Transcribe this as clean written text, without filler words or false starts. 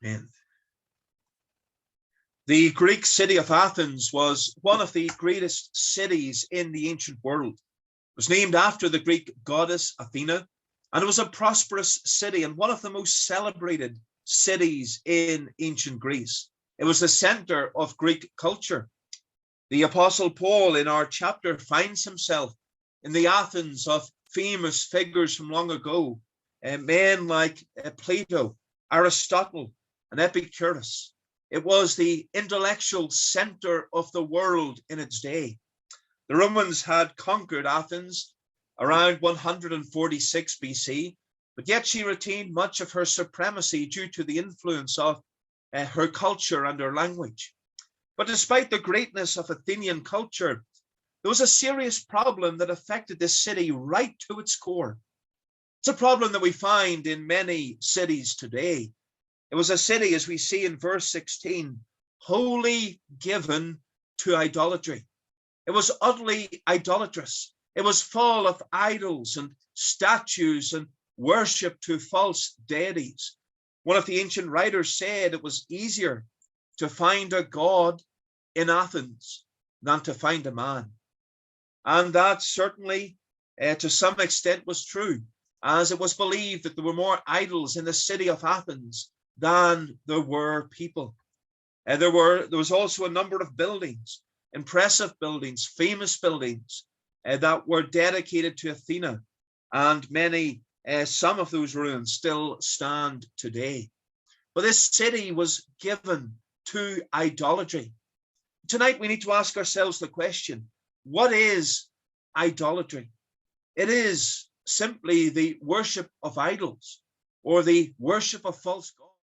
Amen. The Greek city of Athens was one of the greatest cities in the ancient world. It was named after the Greek goddess Athena, and it was a prosperous city and one of the most celebrated cities in ancient Greece. It was the center of Greek culture. The Apostle Paul in our chapter finds himself in the Athens of famous figures from long ago, men like Plato, Aristotle, and Epicurus. It was the intellectual center of the world in its day. The Romans had conquered Athens around 146 BC, but yet she retained much of her supremacy due to the influence of her culture and her language. But despite the greatness of Athenian culture, there was a serious problem that affected this city right to its core. It's a problem that we find in many cities today. It was a city, as we see in verse 16, wholly given to idolatry. It was utterly idolatrous. It was full of idols and statues and worship to false deities. One of the ancient writers said it was easier to find a god in Athens than to find a man. And that certainly, to some extent, was true, as it was believed that there were more idols in the city of Athens than there were people. There was also a number of buildings, impressive buildings, famous buildings that were dedicated to Athena, and some of those ruins still stand today. But this city was given to idolatry. Tonight we need to ask ourselves the question, what is idolatry? It is simply the worship of idols or the worship of false gods.